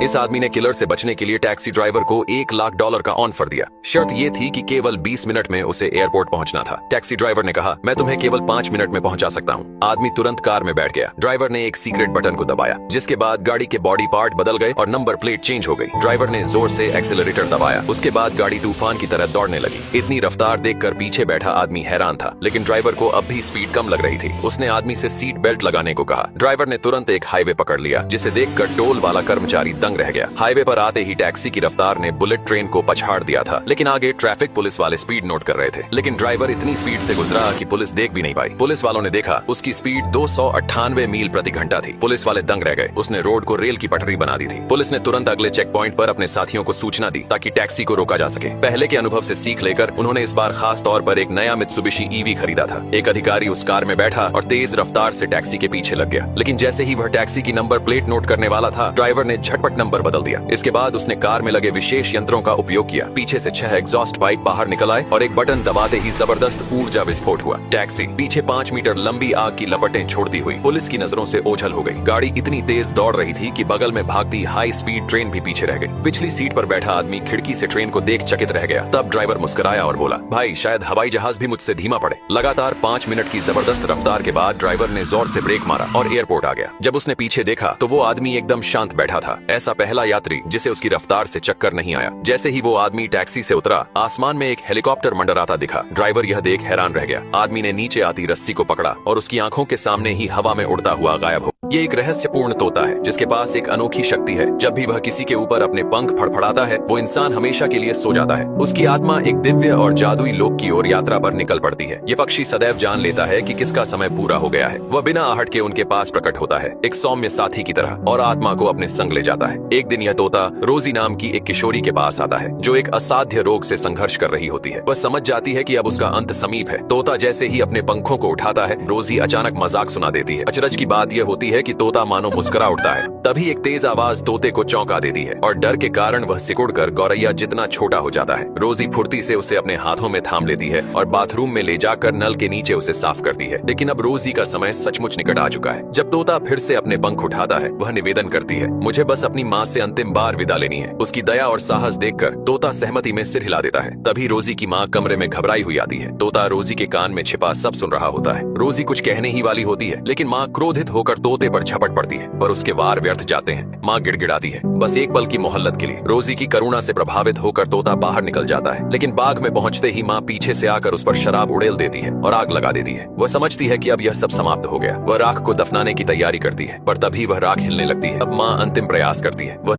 इस आदमी ने किलर से बचने के लिए टैक्सी ड्राइवर को $1,00,000 का ऑफर दिया। शर्त ये थी कि केवल 20 मिनट में उसे एयरपोर्ट पहुंचना था। टैक्सी ड्राइवर ने कहा, मैं तुम्हें केवल 5 मिनट में पहुंचा सकता हूं। आदमी तुरंत कार में बैठ गया। ड्राइवर ने एक सीक्रेट बटन को दबाया, जिसके बाद गाड़ी के बॉडी पार्ट बदल गए और नंबर प्लेट चेंज हो गई। ड्राइवर ने जोर से एक्सेलरेटर दबाया, उसके बाद गाड़ी तूफान की तरह दौड़ने लगी। इतनी रफ्तार देखकर पीछे बैठा आदमी हैरान था, लेकिन ड्राइवर को अब भी स्पीड कम लग रही थी। उसने आदमी से सीट बेल्ट लगाने को कहा। ड्राइवर ने तुरंत एक हाईवे पकड़ लिया, जिसे देखकर टोल वाला कर्मचारी दंग रह गया। हाईवे पर आते ही टैक्सी की रफ्तार ने बुलेट ट्रेन को पछाड़ दिया था, लेकिन आगे ट्रैफिक पुलिस वाले स्पीड नोट कर रहे थे। लेकिन ड्राइवर इतनी स्पीड से गुजरा कि पुलिस देख भी नहीं पाई। पुलिस वालों ने देखा उसकी स्पीड 298 मील प्रति घंटा थी। पुलिस वाले दंग रह गए। उसने रोड को रेल की पटरी बना दी थी। पुलिस ने तुरंत अगले चेक पॉइंट पर अपने साथियों को सूचना दी, ताकि टैक्सी को रोका जा सके। पहले के अनुभव से सीख लेकर उन्होंने इस बार खास तौर पर एक नया मित्सुबिशी ईवी खरीदा था। एक अधिकारी उस कार में बैठा और तेज रफ्तार से टैक्सी के पीछे लग गया, लेकिन जैसे ही वह टैक्सी की नंबर प्लेट नोट करने वाला था, ड्राइवर ने झटपट नंबर बदल दिया। इसके बाद उसने कार में लगे विशेष यंत्रों का उपयोग किया। पीछे से 6 एग्जॉस्ट पाइप बाहर निकल आए और एक बटन दबाते ही जबरदस्त ऊर्जा विस्फोट हुआ। टैक्सी पीछे 5 मीटर लंबी आग की लपटें छोड़ती हुई पुलिस की नजरों से ओझल हो गई। गाड़ी इतनी तेज दौड़ रही थी कि बगल में भागती हाई स्पीड ट्रेन भी पीछे रह गई। पिछली सीट पर बैठा आदमी खिड़की से ट्रेन को देख चकित रह गया। तब ड्राइवर मुस्कुराया और बोला, भाई शायद हवाई जहाज भी मुझसे धीमा पड़े। लगातार 5 मिनट की जबरदस्त रफ्तार के बाद ड्राइवर ने जोर से ब्रेक मारा और एयरपोर्ट आ गया। जब उसने पीछे देखा तो वो आदमी एकदम शांत बैठा था। ऐसा पहला यात्री जिसे उसकी रफ्तार से चक्कर नहीं आया। जैसे ही वो आदमी टैक्सी से उतरा, आसमान में एक हेलीकॉप्टर मंडराता दिखा। ड्राइवर यह देख हैरान रह गया। आदमी ने नीचे आती रस्सी को पकड़ा और उसकी आंखों के सामने ही हवा में उड़ता हुआ गायब हो। ये एक रहस्यपूर्ण तोता है, जिसके पास एक अनोखी शक्ति है। जब भी वह किसी के ऊपर अपने पंख फड़फड़ाता है, वो इंसान हमेशा के लिए सो जाता है। उसकी आत्मा एक दिव्य और जादुई लोक की ओर यात्रा पर निकल पड़ती है। ये पक्षी सदैव जान लेता है कि किसका समय पूरा हो गया है। वह बिना आहट के उनके पास प्रकट होता है, एक सौम्य साथी की तरह, और आत्मा को अपने संग ले जाता है। एक दिन यह तोता रोजी नाम की एक किशोरी के पास आता है, जो एक असाध्य रोग से संघर्ष कर रही होती है। वह समझ जाती है कि अब उसका अंत समीप है। तोता जैसे ही अपने पंखों को उठाता है, रोजी अचानक मजाक सुना देती है। अचरज की बात यह होती है कि तोता मानो मुस्कुरा उठता है। तभी एक तेज आवाज तोते को चौंका देती है और डर के कारण वह सिकुड़कर गौरैया जितना छोटा हो जाता है। रोजी फुर्ती से उसे अपने हाथों में थाम लेती है और बाथरूम में ले जाकर नल के नीचे उसे साफ करती है। लेकिन अब रोजी का समय सचमुच निकट आ चुका है। जब तोता फिर से अपने पंख उठाता है, वह निवेदन करती है, मुझे बस अपनी माँ से अंतिम बार विदा लेनी है। उसकी दया और साहस देखकर तोता सहमति में सिर हिला देता है। तभी रोजी की माँ कमरे में घबराई हुई आती है। तोता रोजी के कान में छिपा सब सुन रहा होता है। रोजी कुछ कहने ही वाली होती है, लेकिन माँ क्रोधित होकर तोते पर झपट पड़ती है, पर उसके वार व्यर्थ जाते हैं। माँ गिड़गिड़ाती है, बस एक पल की मोहल्लत के लिए। रोजी की करुणा से प्रभावित होकर तोता बाहर निकल जाता है, लेकिन बाग में पहुंचते ही माँ पीछे से आकर उस पर शराब उड़ेल देती है और आग लगा देती है। वह समझती है कि अब यह सब समाप्त हो गया। वह राख को दफनाने की तैयारी करती है, पर तभी वह राख हिलने लगती है। अब माँ अंतिम प्रयास करती है। वह